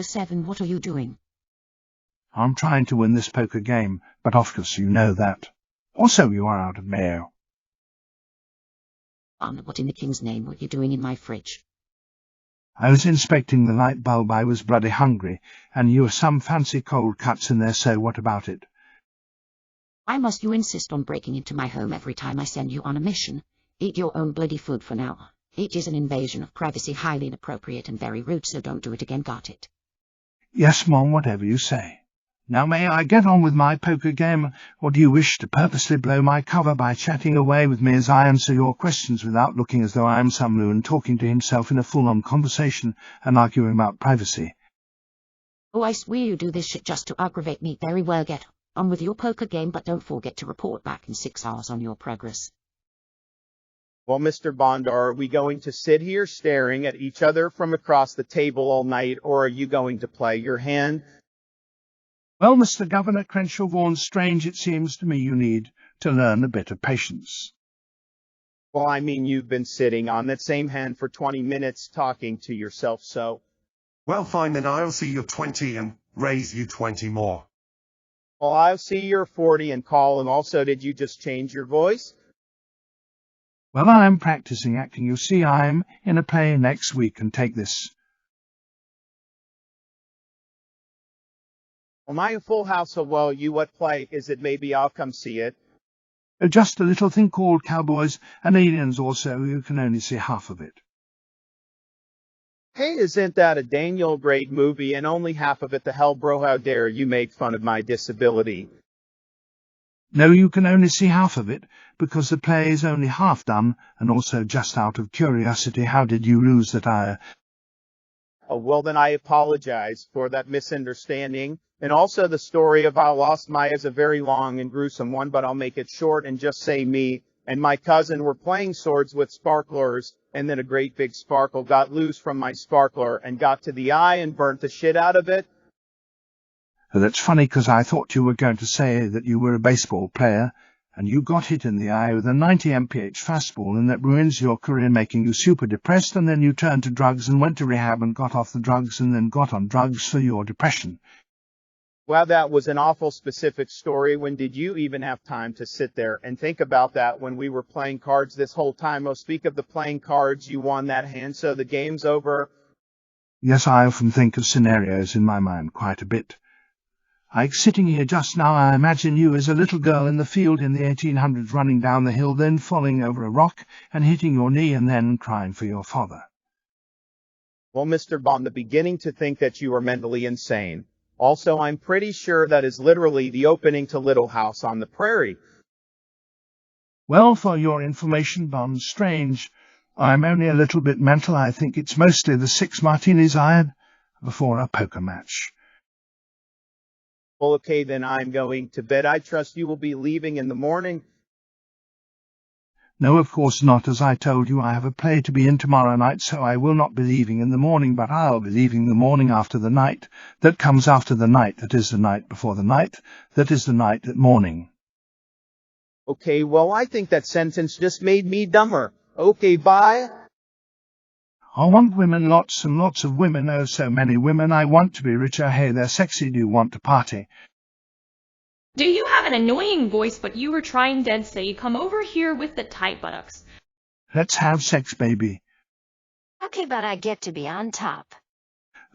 007, what are you doing? I'm trying to win this poker game, but of course you know that. Also, you are out of mayo. What in the king's name were you doing in my fridge? I was inspecting the light bulb. I was bloody hungry, and you have some fancy cold cuts in there, so what about it? Why must you insist on breaking into my home every time I send you on a mission? Eat your own bloody food for now. It is an invasion of privacy, highly inappropriate and very rude, so don't do it again, got it? Yes, Mom, whatever you say. Now may I get on with my poker game, or do you wish to purposely blow my cover by chatting away with me as I answer your questions without looking as though I am some loon talking to himself in a full-on conversation and arguing about privacy? Oh, I swear you do this shit just to aggravate me. Very well, get on with your poker game, but don't forget to report back in 6 hours on your progress. Well, Mr. Bond, are we going to sit here staring at each other from across the table all night, or are you going to play your hand? Well, Mr. Governor Crenshaw Vaughan Strange, it seems to me you need to learn a bit of patience. Well, I mean, you've been sitting on that same hand for 20 minutes talking to yourself, so... Well, fine, then I'll see your 20 and raise you 20 more. Well, I'll see your 40 and call, and also, did you just change your voice? Well, I'm practicing acting. You see, I'm in a play next week, and take this. Am I a full house of, well, you what play is it? Maybe I'll come see it. Just a little thing called Cowboys and Aliens also. You can only see half of it. Hey, isn't that a Daniel Craig movie and only half of it? The hell, bro, how dare you make fun of my disability? No, you can only see half of it, because the play is only half done, and also just out of curiosity, how did you lose that eye? Oh, well, then I apologize for that misunderstanding. And also the story of how I lost my eye is a very long and gruesome one, but I'll make it short and just say me and my cousin were playing swords with sparklers, and then a great big sparkle got loose from my sparkler and got to the eye and burnt the shit out of it. That's funny, because I thought you were going to say that you were a baseball player, and you got hit in the eye with a 90 mph fastball, and that ruins your career, making you super depressed, and then you turned to drugs and went to rehab and got off the drugs and then got on drugs for your depression. Well, that was an awful specific story. When did you even have time to sit there and think about that when we were playing cards this whole time? Oh, speak of the playing cards, you won that hand, so the game's over. Yes, I often think of scenarios in my mind quite a bit. Like sitting here just now, I imagine you as a little girl in the field in the 1800s, running down the hill, then falling over a rock and hitting your knee, and then crying for your father. Well, Mr. Bond, I'm beginning to think that you are mentally insane. Also, I'm pretty sure that is literally the opening to Little House on the Prairie. Well, for your information, Bond Strange, I'm only a little bit mental. I think it's mostly the 6 martinis I had before a poker match. Well, okay, then I'm going to bed. I trust you will be leaving in the morning. No, of course not. As I told you, I have a play to be in tomorrow night, so I will not be leaving in the morning, but I'll be leaving the morning after the night that comes after the night that is the night before the night that is the night at morning. Okay, well, I think that sentence just made me dumber. Okay, bye. I want women, lots and lots of women, oh so many women. I want to be richer, hey they're sexy, do you want to party? Do you have an annoying voice, but you were trying dead, so you come over here with the tight buttocks. Let's have sex, baby. Okay, but I get to be on top.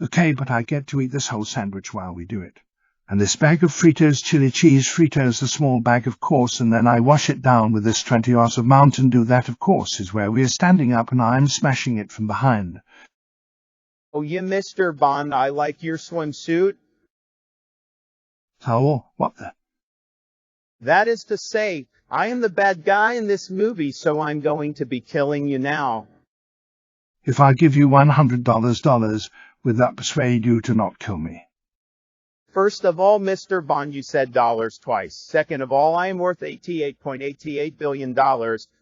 Okay, but I get to eat this whole sandwich while we do it. And this bag of Fritos chili cheese, Fritos, the small bag, of course, and then I wash it down with this 20 oz of Mountain Dew. That, of course, is where we are standing up and I'm smashing it from behind. Oh, yeah, Mr. Bond, I like your swimsuit. So, what the? That is to say, I am the bad guy in this movie, so I'm going to be killing you now. If I give you $100, will that persuade you to not kill me? First of all, Mr. Bond, you said dollars twice. Second of all, I am worth $88.88 billion.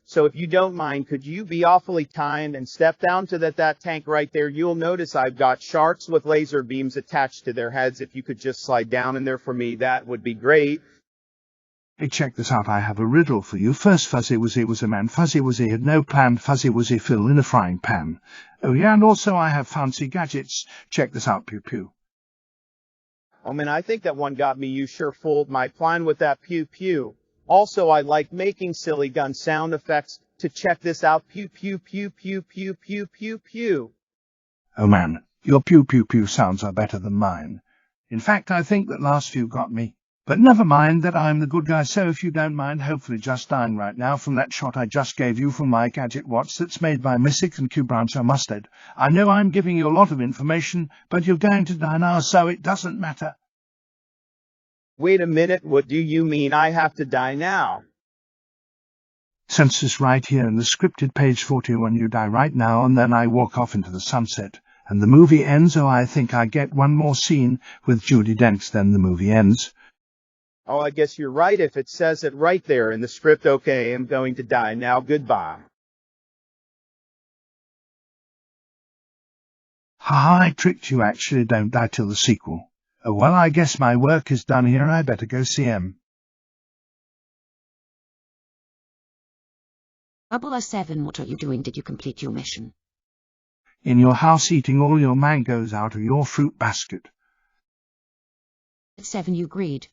So if you don't mind, could you be awfully kind and step down to that tank right there? You'll notice I've got sharks with laser beams attached to their heads. If you could just slide down in there for me, that would be great. Hey, check this out. I have a riddle for you. First, Fuzzy Wuzzy was a man. Fuzzy Wuzzy had no plan. Fuzzy Wuzzy fell in a frying pan. Oh yeah, and also I have fancy gadgets. Check this out, Pew Pew. Oh man, I think that one got me. You sure fooled my plan with that pew pew. Also, I like making silly gun sound effects. To check this out, pew pew pew pew pew pew pew pew. Oh man, your pew pew pew sounds are better than mine. In fact, I think that last few got me. But never mind that I'm the good guy, so if you don't mind, hopefully just dying right now from that shot I just gave you from my gadget watch that's made by Mystics and Bradshaw mustard. I know I'm giving you a lot of information, but you're going to die now, so it doesn't matter. Wait a minute, what do you mean I have to die now? Since it's right here in the scripted page 41, you die right now, and then I walk off into the sunset, and the movie ends. Oh, I think I get one more scene with Judi Dench, then the movie ends. Oh, I guess you're right if it says it right there in the script. Okay, I'm going to die now. Goodbye. Ha, I tricked you. Actually, don't die till the sequel. Oh, well, I guess my work is done here. I better go see him. 007, what are you doing? Did you complete your mission? In your house, eating all your mangoes out of your fruit basket. 7, you agreed.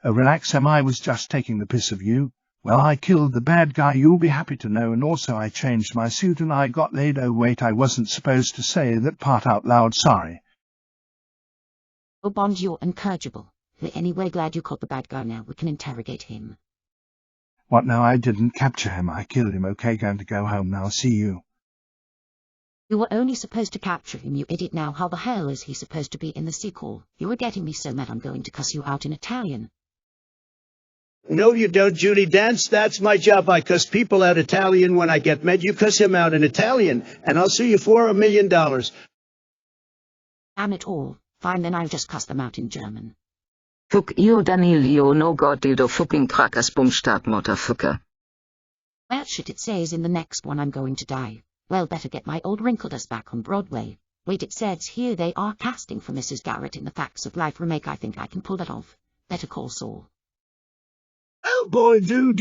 Oh, relax, Em, I was just taking the piss of you. Well, I killed the bad guy, you'll be happy to know, and also I changed my suit and I got laid. Oh, wait, I wasn't supposed to say that part out loud, sorry. Oh, Bond, you're incorrigible. Anyway, glad you caught the bad guy now. We can interrogate him. What, no, I didn't capture him. I killed him. Okay, going to go home now. See you. You were only supposed to capture him, you idiot. Now how the hell is he supposed to be in the sequel? You were getting me so mad I'm going to cuss you out in Italian. No, you don't, Judi Dench. That's my job. I cuss people out Italian when I get mad. You cuss him out in Italian, and I'll sue you for $1 million. Damn it all. Fine, then I'll just cuss them out in German. Fuck you, Danilo, no god dildo fucking crackers boomstat motherfucker. Well, shit, it says in the next one I'm going to die. Well, better get my old wrinkled ass back on Broadway. Wait, it says here they are casting for Mrs. Garrett in the Facts of Life remake. I think I can pull that off. Better call Saul. Oh boy, do.